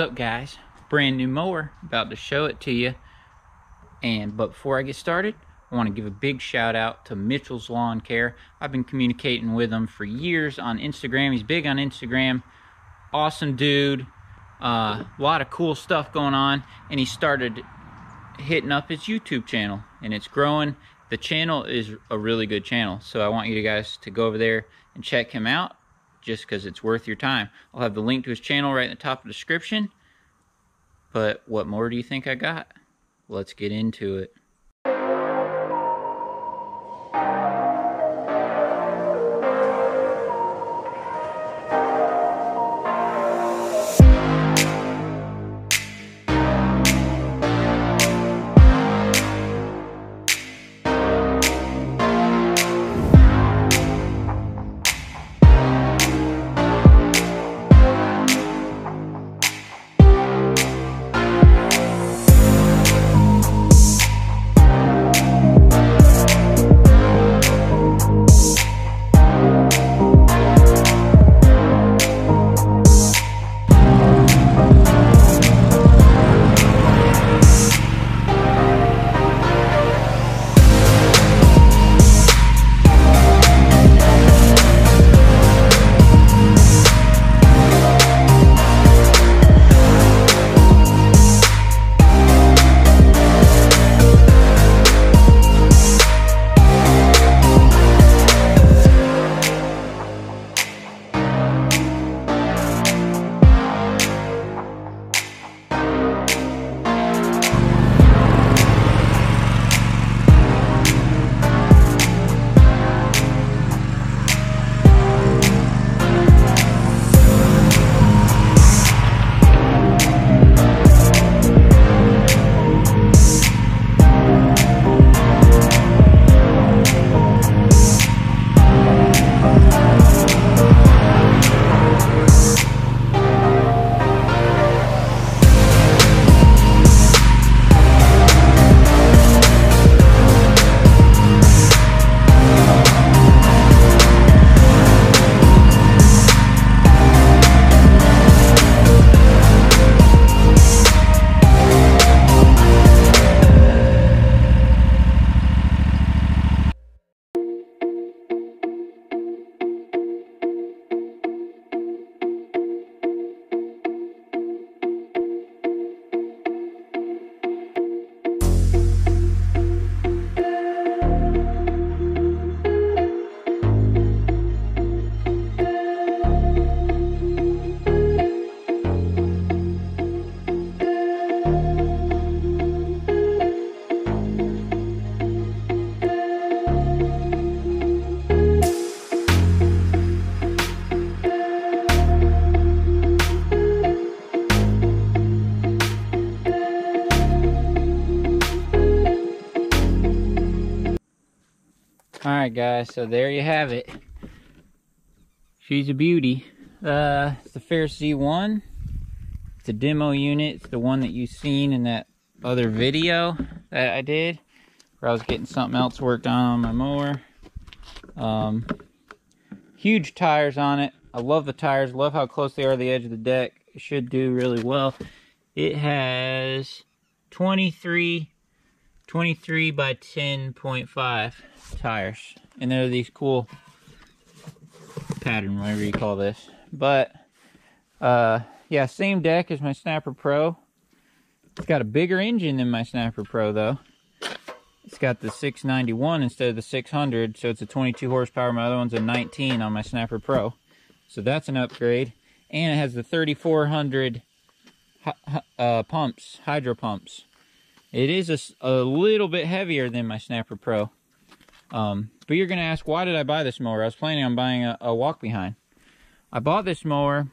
What's up, guys? Brand new mower, about to show it to you. But before I get started, I want to give a big shout out to Mitchell's Lawn Care. I've been communicating with him for years on Instagram. He's big on Instagram. Awesome dude. A lot of cool stuff going on, and he started hitting up his YouTube channel, and it's growing. The channel is a really good channel, so I want you guys to go over there and check him out, just because it's worth your time. I'll have the link to his channel right in the top of the description. But what more do you think I got? Let's get into it. Alright guys, so there you have it. She's a beauty. It's the Ferris Z1. It's a demo unit. It's the one that you've seen in that other video that I did, where I was getting something else worked on my mower. Huge tires on it. I love the tires. Love how close they are to the edge of the deck. It should do really well. It has 23 by 10.5 tires, and they're these cool pattern, whatever you call this. But yeah, same deck as my Snapper Pro. It's got a bigger engine than my Snapper Pro though. It's got the 691 instead of the 600, so it's a 22 horsepower. My other one's a 19 on my Snapper Pro, so that's an upgrade. And it has the 3400 pumps, hydro pumps. It is a little bit heavier than my Snapper Pro. But you're going to ask, why did I buy this mower? I was planning on buying a walk behind. I bought this mower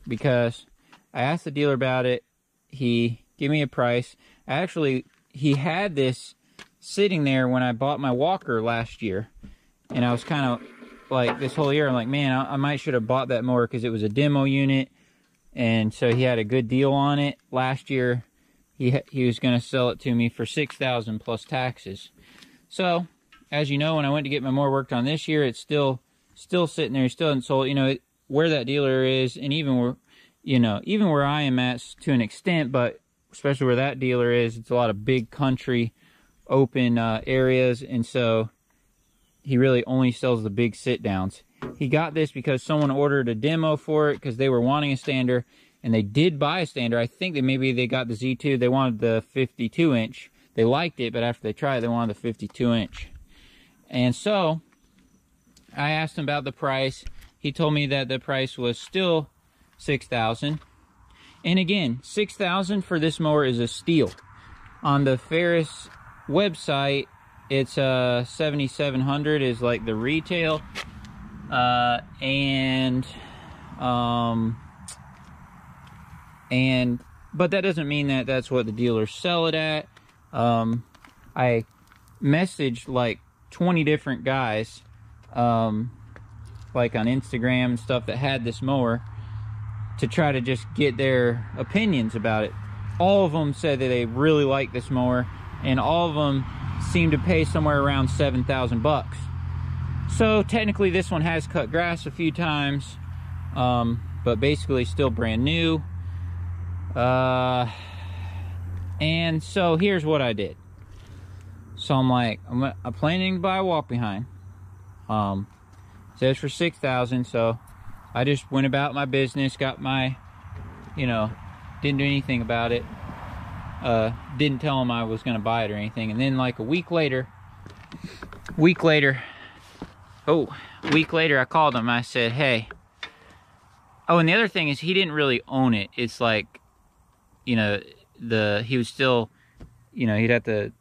because I asked the dealer about it. He gave me a price. He had this sitting there when I bought my walker last year. And I was kind of like, this whole year, I'm like, man, I might should have bought that mower because it was a demo unit. And so he had a good deal on it. Last year, he was going to sell it to me for $6,000 plus taxes. So, as you know, when I went to get my mower worked on this year, it's still sitting there. He still hasn't sold. You know, where that dealer is, and even you know, even where I am at to an extent, but especially where that dealer is, it's a lot of big country open areas, and so he really only sells the big sit downs. He got this because someone ordered a demo for it because they were wanting a stander, and they did buy a stander. I think that maybe they got the Z2. They wanted the 52 inch. They liked it, but after they tried it, they wanted the 52 inch. And so I asked him about the price. He told me that the price was still $6,000. And again, $6,000 for this mower is a steal. On the Ferris website, it's $7,700 is like the retail, but that doesn't mean that that's what the dealers sell it at. I messaged like 20 different guys, like on Instagram and stuff, that had this mower, to try to just get their opinions about it. All of them said that they really like this mower, and all of them seem to pay somewhere around 7,000 bucks. So technically this one has cut grass a few times, but basically still brand new. And so here's what I did. So I'm like, I'm planning to buy a walk behind. Says for $6,000, so I just went about my business, got my, you know, didn't do anything about it. Didn't tell him I was gonna buy it or anything. And then like a week later, I called him. I said, hey. Oh, and the other thing is, he didn't really own it. It's like, you know, he was still, you know, he'd have to,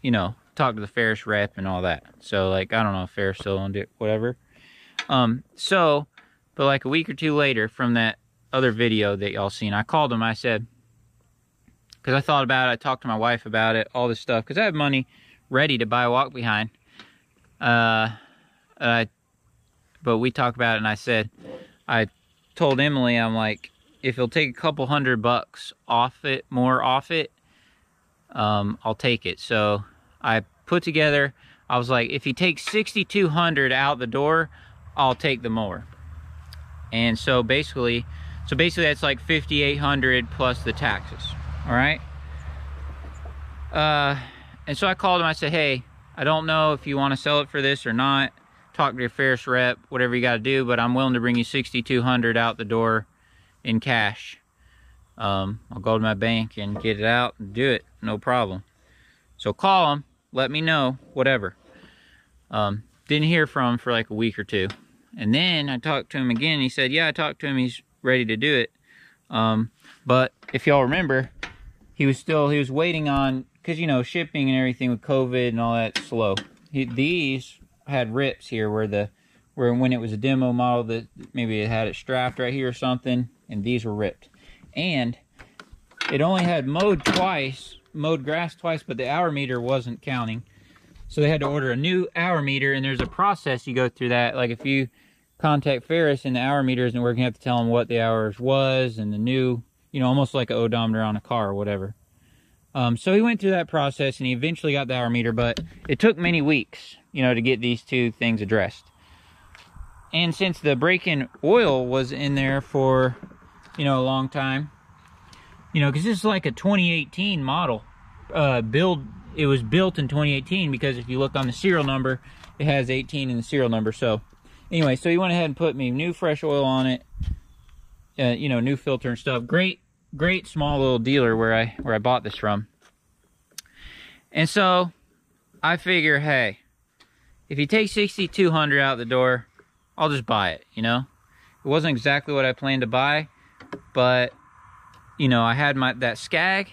you know, talk to the Ferris rep and all that. So like, I don't know if Ferris still owned it, whatever. But like a week or two later from that other video that y'all seen, I called him. I said, because I thought about it, I talked to my wife about it, all this stuff, because I have money ready to buy a walk behind. But we talked about it, and I said, I told Emily, I'm like, if it'll take a couple $100 off it, more off it, I'll take it. So I put together, I was like, if he takes $6,200 out the door, I'll take the mower. And so basically that's like $5,800 plus the taxes. All right. And so I called him. I said, hey, I don't know if you want to sell it for this or not. Talk to your Ferris rep, whatever you got to do, but I'm willing to bring you $6,200 out the door in cash. I'll go to my bank and get it out and do it, no problem. So call him, let me know, whatever. Didn't hear from him for like a week or two. And then I talked to him again, and he said, yeah, I talked to him, he's ready to do it. But if y'all remember, he was waiting on, because, you know, shipping and everything with COVID and all that slow. These had rips here where when it was a demo model, that maybe it had it strapped right here or something, and these were ripped. And it only had mowed grass twice, but the hour meter wasn't counting. So they had to order a new hour meter, and there's a process you go through that. Like if you contact Ferris and the hour meter isn't working, you have to tell them what the hours was and the new, you know, almost like an odometer on a car or whatever. So he went through that process, and he eventually got the hour meter, but it took many weeks, you know, to get these two things addressed. And since the break-in oil was in there for, you know, a long time, you know, because this is like a 2018 model build. It was built in 2018, because if you look on the serial number, it has 18 in the serial number. So anyway, so he went ahead and put me new fresh oil on it, you know, new filter and stuff. Great small little dealer where I bought this from. And so I figure, hey, if he takes $6,200 out the door, I'll just buy it, you know. It wasn't exactly what I planned to buy, but, you know, I had that Skag,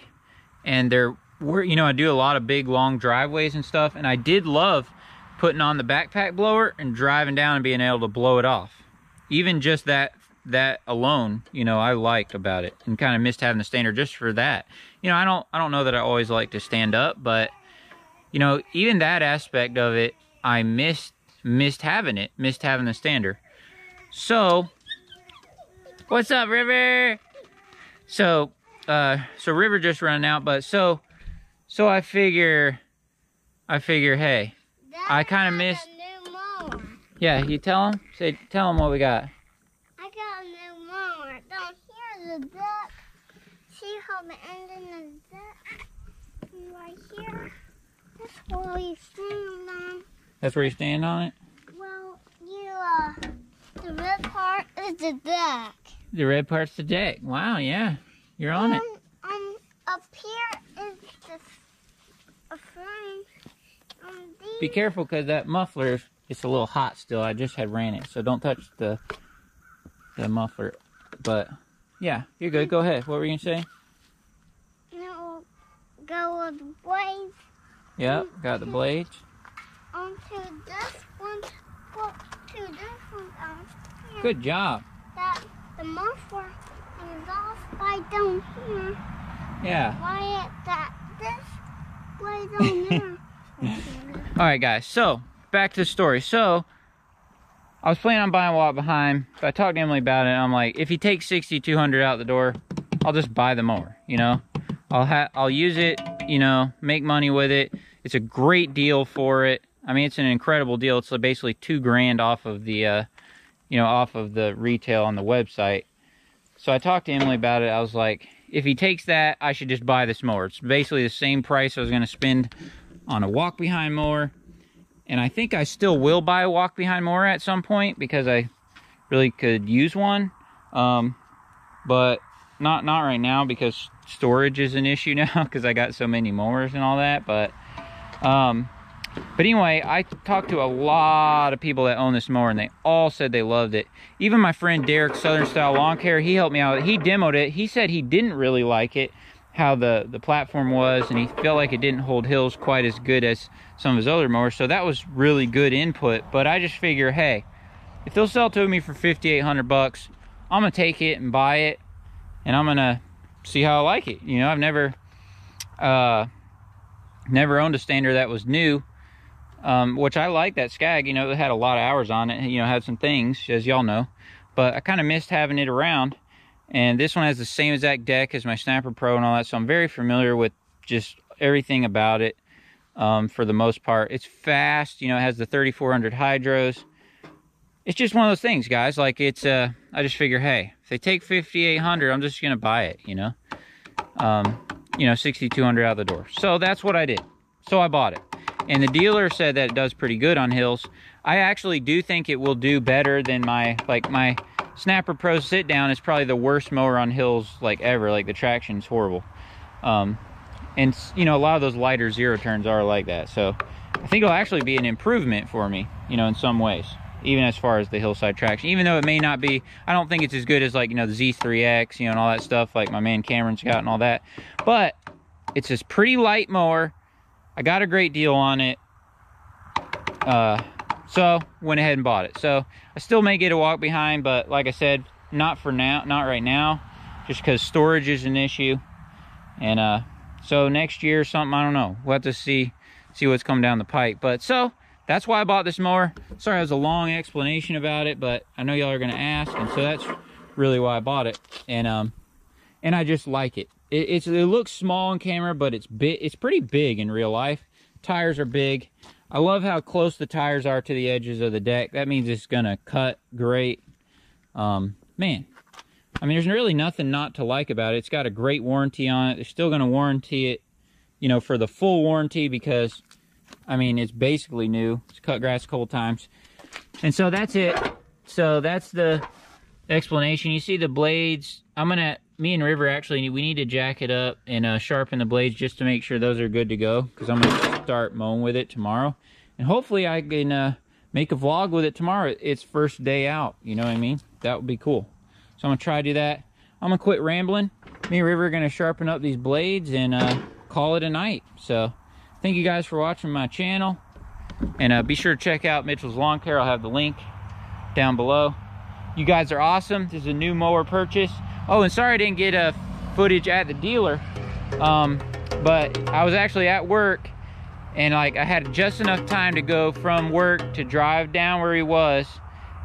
and there were, you know, I do a lot of big long driveways and stuff, and I did love putting on the backpack blower and driving down and being able to blow it off. Even just that alone, you know, I liked about it, and kind of missed having the stander just for that. You know, I don't know that I always like to stand up, but, you know, even that aspect of it, I missed having the stander. So what's up, River? So River just running out, but so I figure, hey, Dad, I kind of missed. a new mower. Yeah, you tell him what we got. I got a new mower. Don't hear the deck. See how the engine is deck? Right here. That's where we stand on. That's where you stand on it? Well, the red part is the deck. The red part's the deck. Wow, yeah. You're on it. Up here is a frame. Be careful, because that muffler, it's a little hot still. I just had ran it, so don't touch the muffler. But, yeah, you're good. Go ahead. What were you going to say? Now, go with the blades. Yep, got the blades. Onto this one. Well, to this one down here. Good job. That the muffler is off by down here. Yeah. Why that this blade on there? Alright guys, so back to the story. So I was planning on buying a walk behind, but I talked to Emily about it, and I'm like, if he takes $6,200 out the door, I'll just buy the mower, you know? I'll use it, you know, make money with it. It's a great deal for it. I mean, it's an incredible deal. It's basically $2,000 off of the you know, off of the retail on the website. So I talked to Emily about it. I was like, if he takes that, I should just buy this mower. It's basically the same price I was going to spend on a walk-behind mower. And I think I still will buy a walk-behind mower at some point, because I really could use one. But not right now, because storage is an issue now, because I got so many mowers and all that. But anyway, I talked to a lot of people that own this mower, and they all said they loved it. Even my friend Derek, Southern Style Lawn Care, he helped me out. He demoed it. He said he didn't really like it, how the platform was, and he felt like it didn't hold hills quite as good as some of his other mowers. So that was really good input. But I just figure, hey, if they'll sell it to me for $5,800, I'm gonna take it and buy it, and I'm gonna see how I like it. You know, I've never owned a stander that was new. Which I like that Skag, you know, it had a lot of hours on it, you know, had some things, as y'all know, but I kind of missed having it around. And this one has the same exact deck as my Snapper Pro and all that, so I'm very familiar with just everything about it, for the most part. It's fast, you know, it has the 3400 hydros. It's just one of those things, guys, like it's, I just figure, hey, if they take $5,800, I'm just gonna buy it, you know, $6,200 out the door. So that's what I did. So I bought it. And the dealer said that it does pretty good on hills. I actually do think it will do better than my Snapper Pro sit down is probably the worst mower on hills like ever. Like the traction's horrible. And you know, a lot of those lighter zero turns are like that. So I think it'll actually be an improvement for me, you know, in some ways, even as far as the hillside traction, even though it may not be, I don't think it's as good as like, you know, the Z3X, you know, and all that stuff like my man Cameron's got and all that, but it's this pretty light mower. I got a great deal on it, so went ahead and bought it. So I still may get a walk behind, but like I said, not for now, not right now, just because storage is an issue. And so next year or something, I don't know. We'll have to see what's coming down the pipe. But so that's why I bought this mower. Sorry, it was a long explanation about it, but I know y'all are gonna ask, and so that's really why I bought it. And I just like it. It looks small on camera, but it's big. It's pretty big in real life. Tires are big. I love how close the tires are to the edges of the deck. That means it's gonna cut great. Man, I mean, there's really nothing not to like about it. It's got a great warranty on it. They're still gonna warranty it, you know, for the full warranty, because I mean, it's basically new. It's cut grass a couple times, and so that's it. So that's the explanation. You see the blades. Me and River actually, we need to jack it up and sharpen the blades just to make sure those are good to go, because I'm going to start mowing with it tomorrow. And hopefully I can make a vlog with it tomorrow. It's first day out, you know what I mean? That would be cool. So I'm going to try to do that. I'm going to quit rambling. Me and River are going to sharpen up these blades and call it a night. So thank you guys for watching my channel. And be sure to check out Mitchell's Lawn Care. I'll have the link down below. You guys are awesome. This is a new mower purchase. Oh, and sorry I didn't get footage at the dealer, but I was actually at work, and like I had just enough time to go from work to drive down where he was,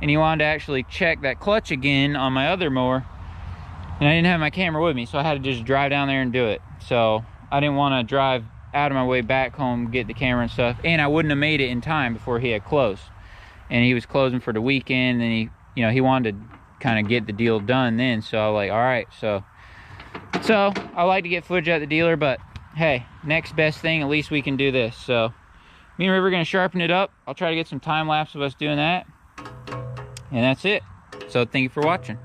and he wanted to actually check that clutch again on my other mower, and I didn't have my camera with me, so I had to just drive down there and do it. So I didn't want to drive out of my way back home, get the camera and stuff, and I wouldn't have made it in time before he had closed. And he was closing for the weekend, and he wanted to kind of get the deal done then. So I was like, all right. So I like to get footage at the dealer, but hey, next best thing, at least we can do this. So me and River are going to sharpen it up. I'll try to get some time lapse of us doing that. And that's it. So thank you for watching.